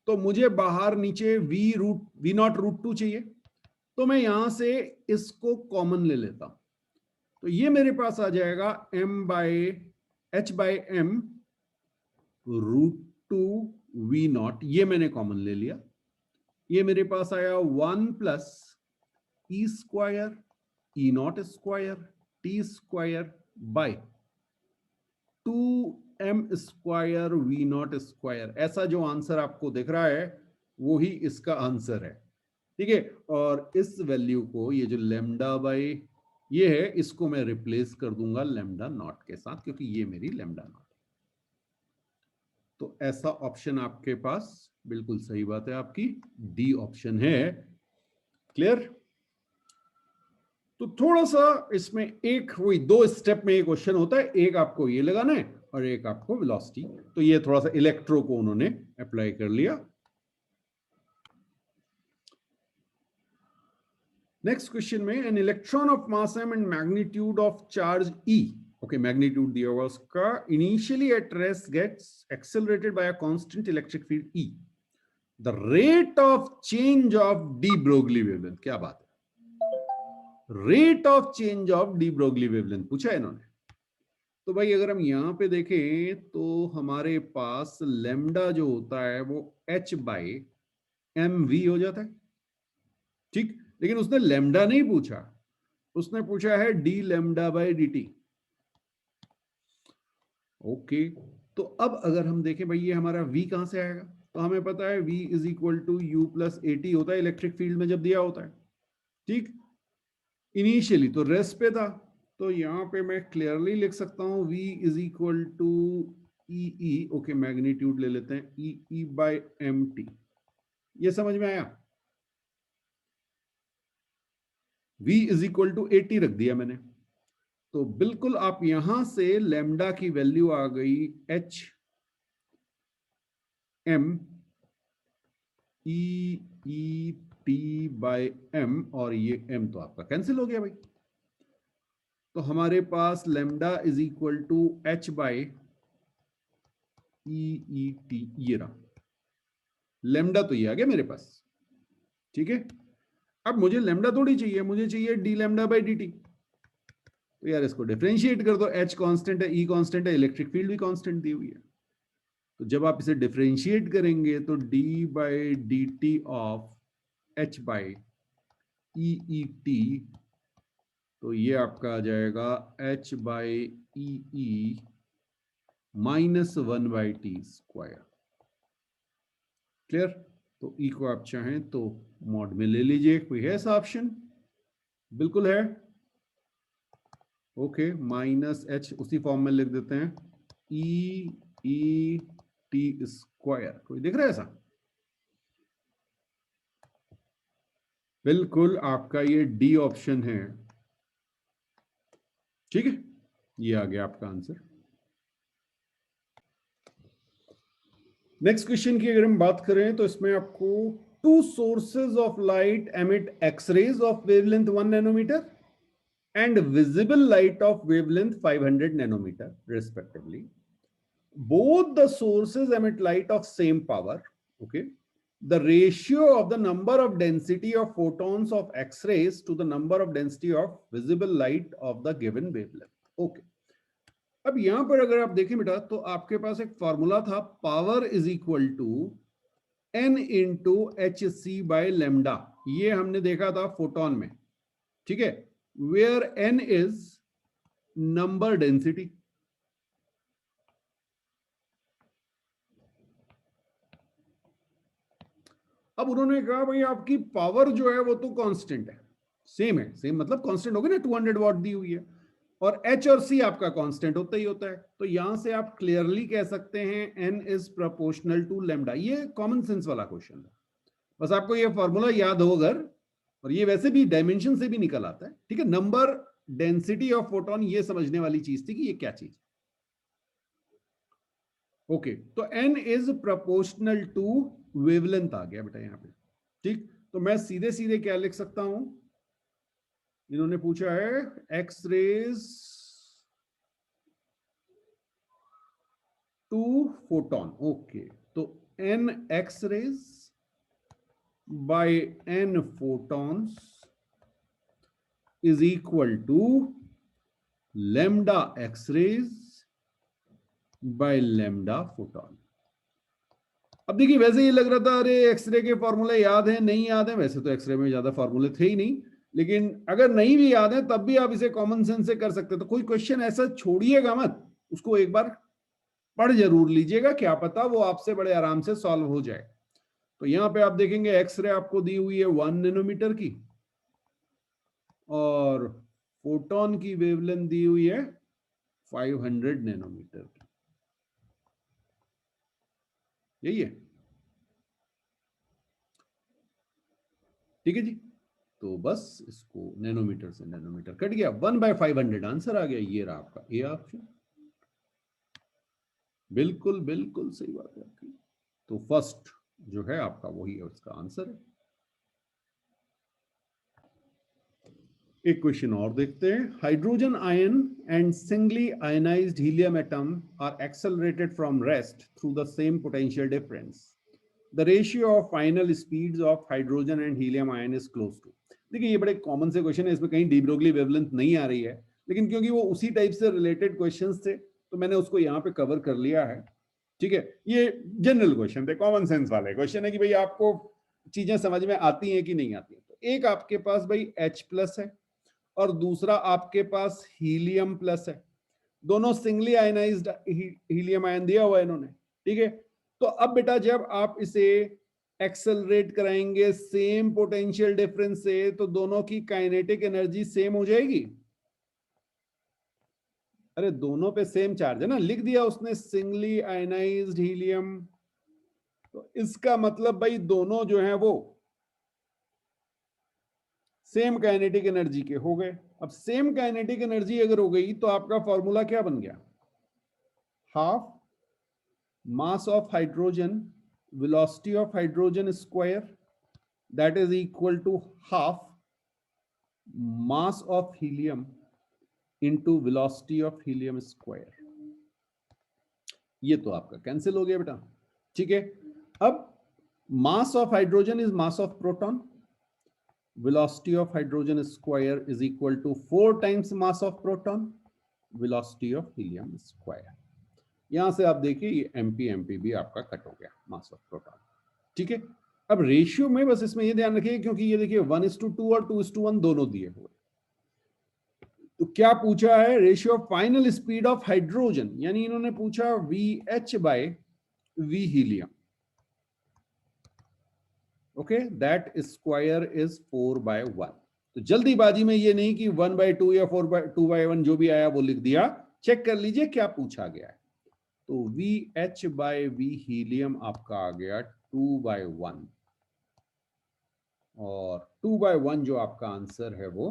तो मुझे बाहर नीचे वी नॉट रूट 2 चाहिए, तो मैं यहां से इसको कॉमन ले लेता हूं, तो ये मेरे पास आ जाएगा h by m root 2 V naught, ये मैंने कॉमन ले लिया। ये मेरे पास आया 1 plus E square E not square T square by 2m square V naught square. ऐसा जो आंसर आपको दिख रहा है वो ही इसका आंसर है। ठीक है, और इस वैल्यू को, ये जो लैम्डा बाय ये है, इसको मैं रिप्लेस कर दूंगा लैम्डा नॉट के साथ, क्योंकि ये मेरी लैम्डा नॉट है। तो ऐसा ऑप्शन आपके पास, बिल्कुल सही बात है आपकी, डी ऑप्शन है। क्लियर? तो थोड़ा सा इसमें एक हुई, 2 स्टेप में ये क्वेश्चन होता है, एक आपको ये लगाना है और एक आपको वेलोसिटी। तो ये थोड़ा सा इलेक्ट्रो को उन्होंने अप्लाई कर लिया। नेक्स्ट क्वेश्चन में, an electron of mass m and magnitude of charge E, okay magnitude दिया हुआ उसका, initially at rest gets accelerated by a constant electric field E, the rate of change of de Broglie wavelength, क्या बात है, rate of change of de Broglie wavelength पूछा है इन्होंने। तो भाई अगर हम यहां पे देखें तो हमारे पास लेमडा जो होता है वो h बाई एम वी हो जाता है, ठीक, लेकिन उसने लेमडा नहीं पूछा, उसने पूछा है D lambda by D T. Okay, तो अब अगर हम देखें भाई ये हमारा v कहां से आएगा, तो हमें पता है v is equal to U plus A T होता है इलेक्ट्रिक फील्ड में जब दिया होता है, ठीक। इनिशियली तो रेस्ट पे था, तो यहां पे मैं क्लियरली लिख सकता हूं v is equal to E, okay magnitude ले लेते हैं, ई बाई एम टी। ये समझ में आया, v इज इक्वल टू 80 रख दिया मैंने, तो बिल्कुल आप यहां से लेमडा की वैल्यू आ गई H M E T by M, और ये m तो आपका कैंसिल हो गया भाई, तो हमारे पास lambda is equal to H by E T, ये रहा लेमडा, तो ये आ गया मेरे पास, ठीक है। अब मुझे लेमडा थोड़ी चाहिए, मुझे चाहिए D lambda by D T, तो यार इसको डिफरेंशिएट कर दो, एच कांस्टेंट है, ई कांस्टेंट है, इलेक्ट्रिक फील्ड भी कांस्टेंट दी हुई है, तो जब आप इसे डिफरेंशिएट करेंगे तो D by D T of H by E T, तो ये आपका आ जाएगा H by E minus 1 by T square, clear. तो ई को आप चाहें तो मॉड में ले लीजिए, कोई है ऐसा ऑप्शन, बिल्कुल है, ओके माइनस एच उसी फॉर्म में लिख देते हैं, ई टी स्क्वायर, कोई दिख रहा है ऐसा, बिल्कुल आपका ये डी ऑप्शन है, ठीक है, ये आ गया आपका आंसर। नेक्स्ट क्वेश्चन की अगर हम बात करें तो इसमें आपको two sources of light emit X rays of wavelength 1 nanometre and visible light of wavelength 500 nanometer respectively. Both the sources emit light of same power, okay. The ratio of the number of density of photons of X-rays to the number of density of visible light of the given wavelength, okay. अब यहां पर अगर आप देखें बेटा तो आपके पास एक फॉर्मूला था, power is equal to n into H C by lambda, ये हमने देखा था फोटोन में, ठीक है, where n is number density, अब उन्होंने कहा भाई आपकी पावर जो है वो तो कांस्टेंट है, सेम है, सेम मतलब कांस्टेंट होगी ना, 200 वॉट दी हुई है, और h और c आपका कांस्टेंट होता ही होता है, तो यहां से आप क्लियरली कह सकते हैं n is proportional to lambda. ये कॉमन सेंस वाला क्वेश्चन है, बस आपको ये फॉर्मूला याद हो अगर, और ये वैसे भी डायमेंशन से भी निकल आता है, ठीक है, नंबर डेंसिटी ऑफ फोटोन, ये समझने वाली चीज थी कि ये क्या चीज, ओके। तो n is proportional to wavelength आ गया बेटा यहां पे, ठीक, तो मैं सीधे सीधे क्या लिख सकता हूं, इन्होंने पूछा है X rays to photon, okay, तो n X rays by n photons is equal to lambda x-rays by lambda photon। अब देखिए वैसे ही लग रहा था अरे एक्सरे के फॉर्मूले याद है नहीं याद है, वैसे तो एक्सरे में ज्यादा फॉर्मूले थे ही नहीं, लेकिन अगर नहीं भी याद है तब भी आप इसे कॉमन सेंस से कर सकते हैं, तो कोई क्वेश्चन ऐसा छोड़िएगा मत, उसको एक बार पढ़ जरूर लीजिएगा, क्या पता वो आपसे बड़े आराम से सॉल्व हो जाए। तो यहां पे आप देखेंगे एक्सरे आपको दी हुई है 1 नैनोमीटर की, और फोटोन की वेवलेंथ दी हुई है 500 नैनोमीटर की, यही है, ठीक है जी। तो बस इसको नैनोमीटर से नैनोमीटर कट गया, 1/500 आंसर आ गया, ये रहा आपका ए ऑप्शन, बिल्कुल बिल्कुल सही बात है आपकी, तो फर्स्ट जो है आपका वही है उसका आंसर है। एक क्वेश्चन और देखते हैं। Hydrogen ion and singly ionised helium atom are accelerated from rest through the same potential difference. The ratio of final speeds of hydrogen and helium ion is close to. देखिए ये बड़े common से question है, इसमें कहीं D Broglie wavelength नहीं आ रही है, लेकिन क्योंकि वो उसी टाइप से रिलेटेड क्वेश्चंस थे तो मैंने उसको यहाँ पे कवर कर लिया है। ठीक है, ये जनरल क्वेश्चन थे, कॉमन सेंस वाले क्वेश्चन है कि भाई आपको चीजें समझ में आती हैं कि नहीं आती हैं। तो एक आपके पास भाई H+ है और दूसरा आपके पास हीलियम प्लस है, दोनों सिंगली आयनाइज्ड हीलियम आयन दिया हुआ है इन्होंने। ठीक है, तो अब बेटा जब आप इसे एक्सेलरेट कराएंगे सेम पोटेंशियल डिफरेंस से तो दोनों की काइनेटिक एनर्जी सेम हो जाएगी। अरे दोनों पे सेम चार्ज है ना, लिख दिया उसने सिंगली आयनाइज्ड हीलियम, तो इसका मतलब भाई दोनों जो हैं वो सेम काइनेटिक एनर्जी के हो गए। अब सेम काइनेटिक एनर्जी अगर हो गई तो आपका फॉर्मूला क्या बन गया? Half mass of hydrogen velocity of hydrogen square that is equal to half mass of helium into velocity of helium square. ये तो आपका कैंसिल हो गया बेटा। ठीक है, अब मास of hydrogen is mass of proton, velocity of hydrogen square is equal to 4 times mass of proton, velocity of helium square। यहां से आप देखिए ये MP भी आपका कट हो गया, मास ऑफ प्रोटॉन। ठीक है, अब रेशियो में बस इसमें ये ध्यान रखिए क्योंकि ये देखिए 1:2 और 2:1 दोनों दिए हुए। तो क्या पूछा है? Ratio of final speed of hydrogen, यानी इन्होंने पूछा VH/V helium. Okay, that square is 4/1। तो जल्दीबाजी में ये नहीं कि 1/2 या 4/2/1 जो भी आया वो लिख दिया, चेक कर लीजिए क्या पूछा गया है। तो VH/V हीलियम आपका आ गया 2/1 और 2/1 जो आपका आंसर है वो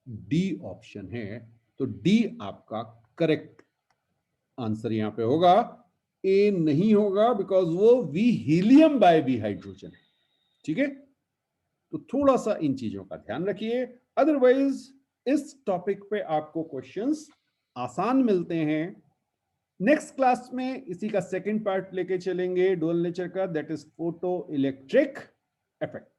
डी ऑप्शन है। तो डी आपका करेक्ट आंसर यहां पे होगा, ए नहीं होगा बिकॉज वो V helium by V hydrogen है। ठीक है, तो थोड़ा सा इन चीजों का ध्यान रखिए, अदरवाइज इस टॉपिक पे आपको क्वेश्चंस आसान मिलते हैं। नेक्स्ट क्लास में इसी का सेकंड पार्ट लेके चलेंगे डुअल नेचर का, that is photo electric effect.